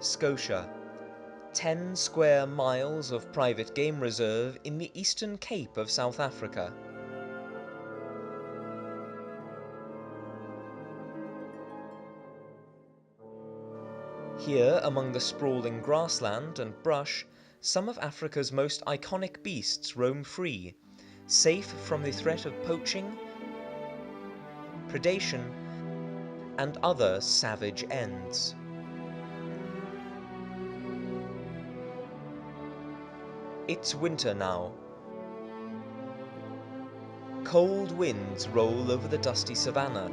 Schotia, 10 square miles of private game reserve in the Eastern Cape of South Africa. Here, among the sprawling grassland and brush, some of Africa's most iconic beasts roam free, safe from the threat of poaching, predation, and other savage ends. It's winter now. Cold winds roll over the dusty savanna,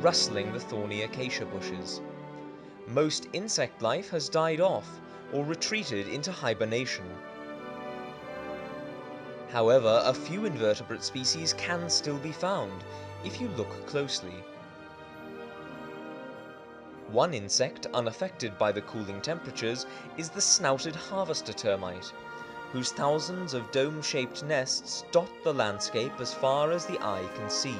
rustling the thorny acacia bushes. Most insect life has died off or retreated into hibernation. However, a few invertebrate species can still be found if you look closely. One insect unaffected by the cooling temperatures is the snouted harvester termite, whose thousands of dome-shaped nests dot the landscape as far as the eye can see.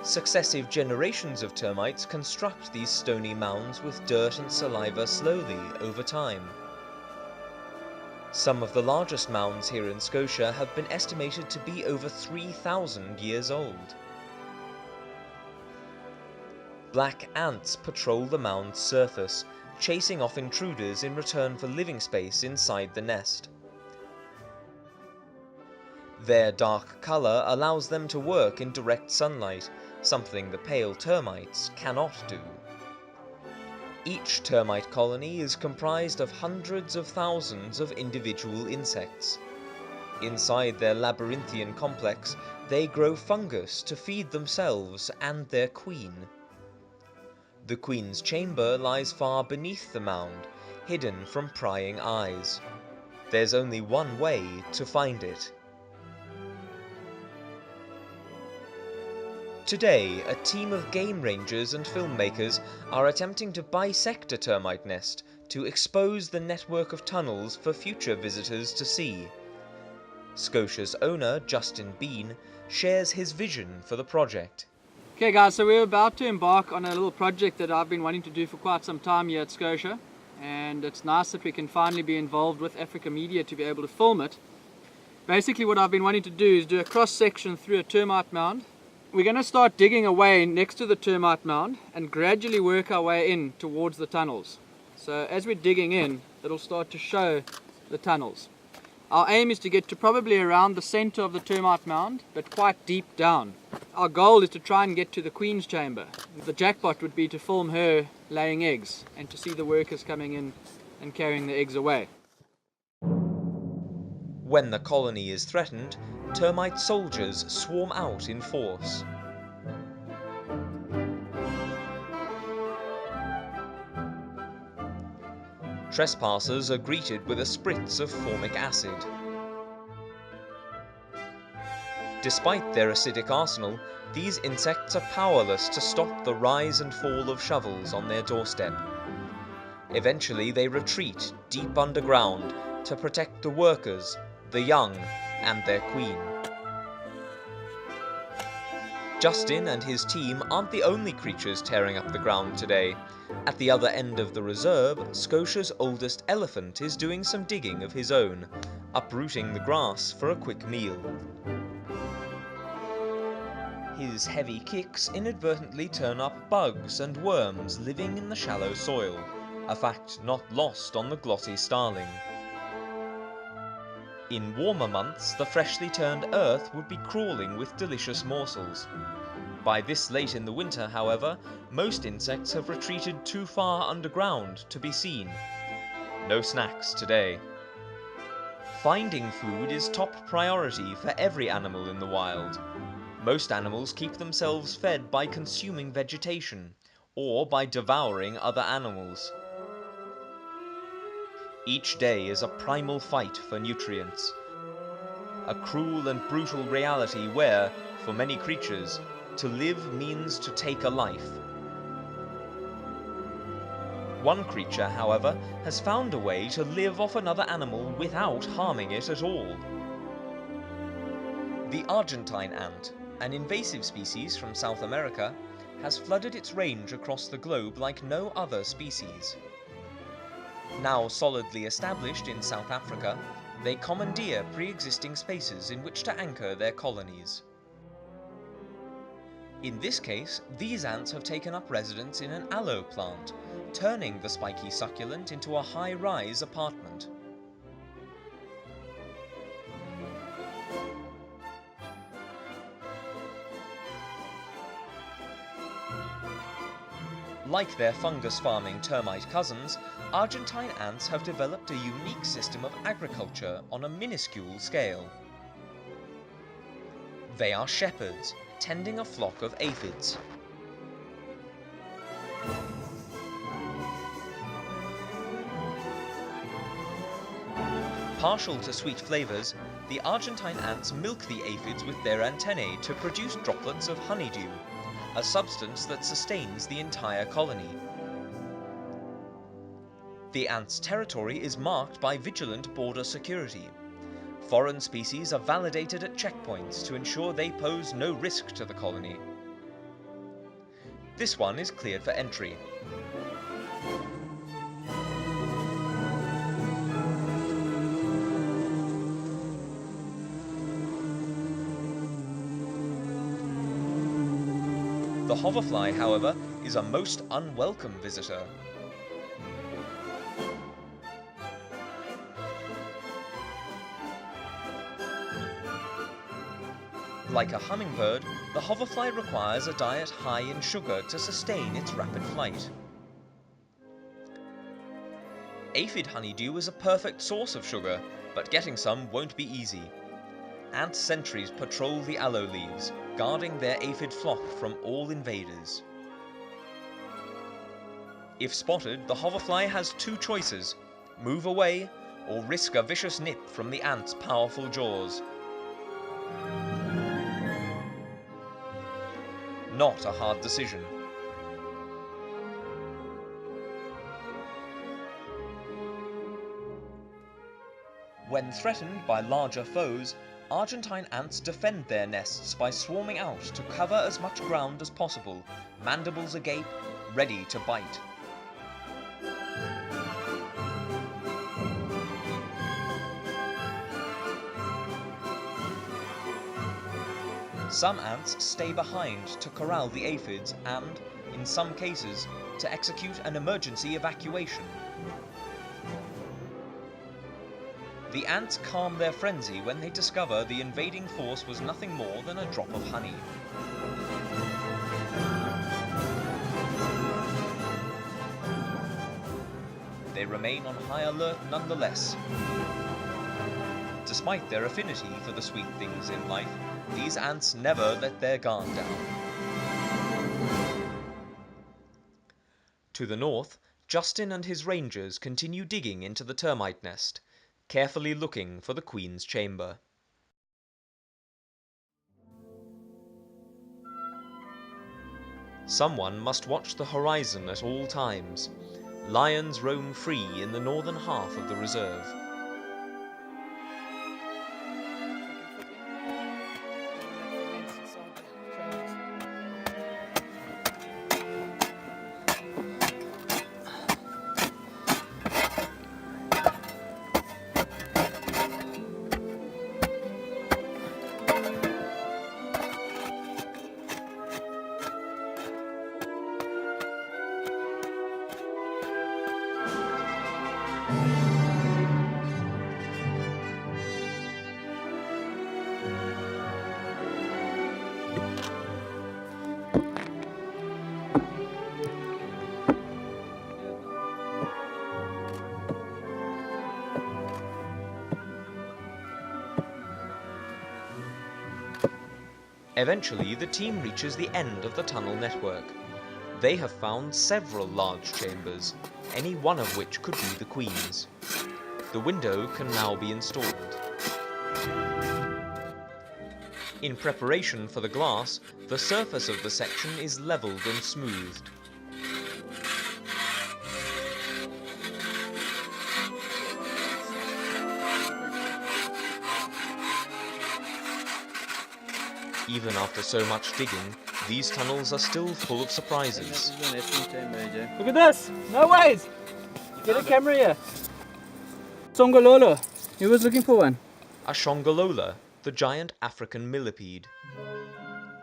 Successive generations of termites construct these stony mounds with dirt and saliva slowly over time. Some of the largest mounds here in Schotia have been estimated to be over 3,000 years old. Black ants patrol the mound's surface, chasing off intruders in return for living space inside the nest. Their dark color allows them to work in direct sunlight, something the pale termites cannot do. Each termite colony is comprised of hundreds of thousands of individual insects. Inside their labyrinthian complex, they grow fungus to feed themselves and their queen. The queen's chamber lies far beneath the mound, hidden from prying eyes. There's only one way to find it. Today, a team of game rangers and filmmakers are attempting to bisect a termite nest to expose the network of tunnels for future visitors to see. Scotia's owner, Justin Bean, shares his vision for the project. Okay guys, so we're about to embark on a little project that I've been wanting to do for quite some time here at Schotia, and it's nice that we can finally be involved with Africa Media to be able to film it. Basically what I've been wanting to do is do a cross section through a termite mound. We're going to start digging away next to the termite mound and gradually work our way in towards the tunnels. So as we're digging in, it'll start to show the tunnels. Our aim is to get to probably around the center of the termite mound, but quite deep down. Our goal is to try and get to the queen's chamber. The jackpot would be to film her laying eggs and to see the workers coming in and carrying the eggs away. When the colony is threatened, termite soldiers swarm out in force. Trespassers are greeted with a spritz of formic acid. Despite their acidic arsenal, these insects are powerless to stop the rise and fall of shovels on their doorstep. Eventually they retreat deep underground to protect the workers, the young, and their queen. Justin and his team aren't the only creatures tearing up the ground today. At the other end of the reserve, Scotia's oldest elephant is doing some digging of his own, uprooting the grass for a quick meal. His heavy kicks inadvertently turn up bugs and worms living in the shallow soil, a fact not lost on the glossy starling. In warmer months, the freshly turned earth would be crawling with delicious morsels. By this late in the winter, however, most insects have retreated too far underground to be seen. No snacks today. Finding food is top priority for every animal in the wild. Most animals keep themselves fed by consuming vegetation, or by devouring other animals. Each day is a primal fight for nutrients. A cruel and brutal reality where, for many creatures, to live means to take a life. One creature, however, has found a way to live off another animal without harming it at all. The Argentine ant, an invasive species from South America, has flooded its range across the globe like no other species. Now solidly established in South Africa, they commandeer pre-existing spaces in which to anchor their colonies. In this case, these ants have taken up residence in an aloe plant, turning the spiky succulent into a high-rise apartment. Like their fungus-farming termite cousins, Argentine ants have developed a unique system of agriculture on a minuscule scale. They are shepherds, tending a flock of aphids. Partial to sweet flavors, the Argentine ants milk the aphids with their antennae to produce droplets of honeydew, a substance that sustains the entire colony. The ants' territory is marked by vigilant border security. Foreign species are validated at checkpoints to ensure they pose no risk to the colony. This one is cleared for entry. The hoverfly, however, is a most unwelcome visitor. Like a hummingbird, the hoverfly requires a diet high in sugar to sustain its rapid flight. Aphid honeydew is a perfect source of sugar, but getting some won't be easy. Ant sentries patrol the aloe leaves, guarding their aphid flock from all invaders. If spotted, the hoverfly has two choices: move away or risk a vicious nip from the ant's powerful jaws. Not a hard decision. When threatened by larger foes, Argentine ants defend their nests by swarming out to cover as much ground as possible, mandibles agape, ready to bite. Some ants stay behind to corral the aphids and, in some cases, to execute an emergency evacuation. The ants calm their frenzy when they discover the invading force was nothing more than a drop of honey. They remain on high alert nonetheless. Despite their affinity for the sweet things in life, these ants never let their guard down. To the north, Justin and his rangers continue digging into the termite nest, carefully looking for the Queen's chamber. Someone must watch the horizon at all times. Lions roam free in the northern half of the reserve. Eventually, the team reaches the end of the tunnel network. They have found several large chambers, any one of which could be the Queen's. The window can now be installed. In preparation for the glass, the surface of the section is leveled and smoothed. Even after so much digging, these tunnels are still full of surprises. Look at this! No ways! Get a camera here. Songololo. Who was looking for one? A shongolola, the giant African millipede.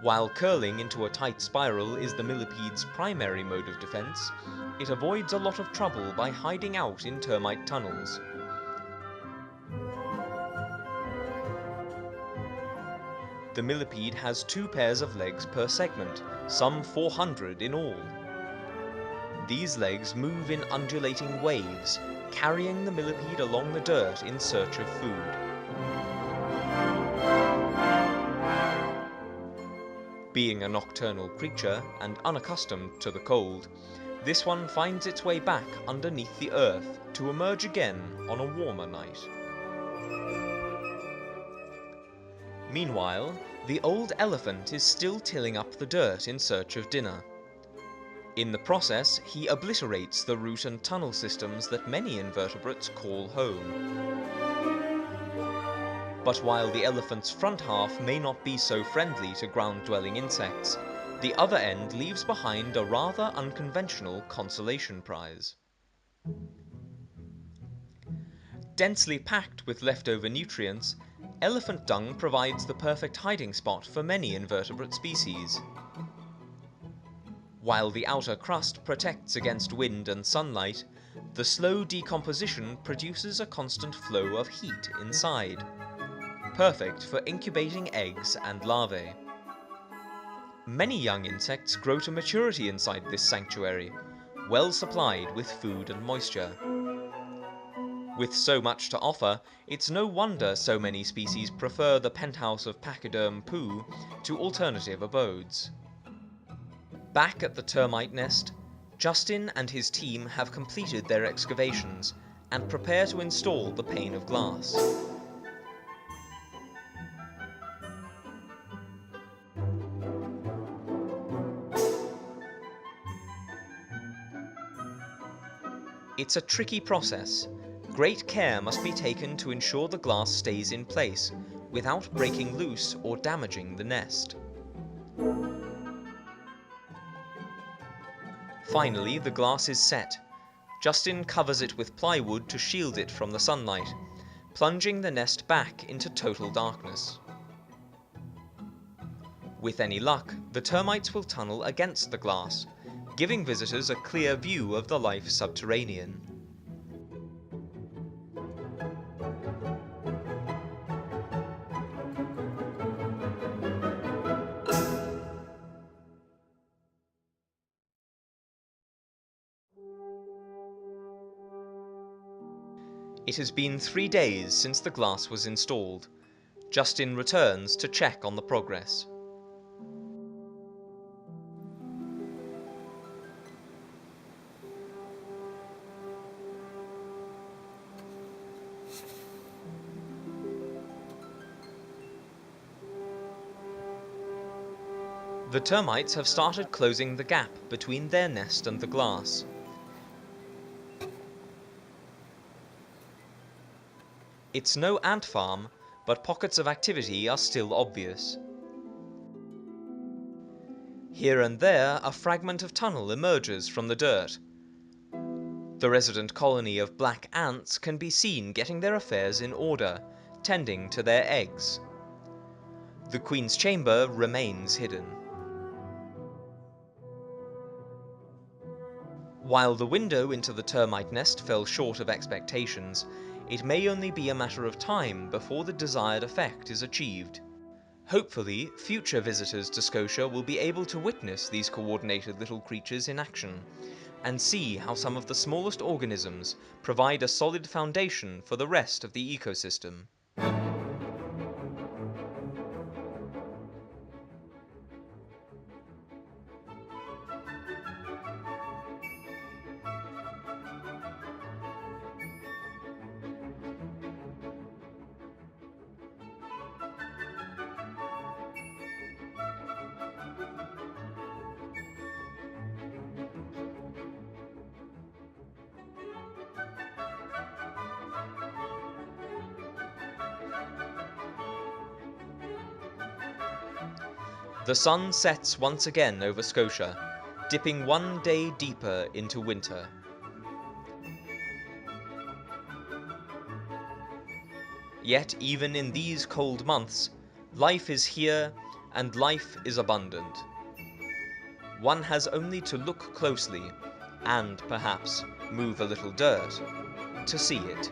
While curling into a tight spiral is the millipede's primary mode of defense, it avoids a lot of trouble by hiding out in termite tunnels. The millipede has 2 pairs of legs per segment, some 400 in all. These legs move in undulating waves, carrying the millipede along the dirt in search of food. Being a nocturnal creature and unaccustomed to the cold, this one finds its way back underneath the earth to emerge again on a warmer night. Meanwhile, the old elephant is still tilling up the dirt in search of dinner. In the process, he obliterates the root and tunnel systems that many invertebrates call home. But while the elephant's front half may not be so friendly to ground-dwelling insects, the other end leaves behind a rather unconventional consolation prize. Densely packed with leftover nutrients, elephant dung provides the perfect hiding spot for many invertebrate species. While the outer crust protects against wind and sunlight, the slow decomposition produces a constant flow of heat inside, perfect for incubating eggs and larvae. Many young insects grow to maturity inside this sanctuary, well supplied with food and moisture. With so much to offer, it's no wonder so many species prefer the penthouse of pachyderm poo to alternative abodes. Back at the termite nest, Justin and his team have completed their excavations and prepare to install the pane of glass. It's a tricky process. Great care must be taken to ensure the glass stays in place, without breaking loose or damaging the nest. Finally, the glass is set. Justin covers it with plywood to shield it from the sunlight, plunging the nest back into total darkness. With any luck, the termites will tunnel against the glass, giving visitors a clear view of the life subterranean. It has been 3 days since the glass was installed. Justin returns to check on the progress. The termites have started closing the gap between their nest and the glass. It's no ant farm, but pockets of activity are still obvious. Here and there, a fragment of tunnel emerges from the dirt. The resident colony of black ants can be seen getting their affairs in order, tending to their eggs. The Queen's chamber remains hidden. While the window into the termite nest fell short of expectations, it may only be a matter of time before the desired effect is achieved. Hopefully, future visitors to Schotia will be able to witness these coordinated little creatures in action, and see how some of the smallest organisms provide a solid foundation for the rest of the ecosystem. The sun sets once again over Scotia, dipping one day deeper into winter. Yet even in these cold months, life is here and life is abundant. One has only to look closely, and perhaps move a little dirt, to see it.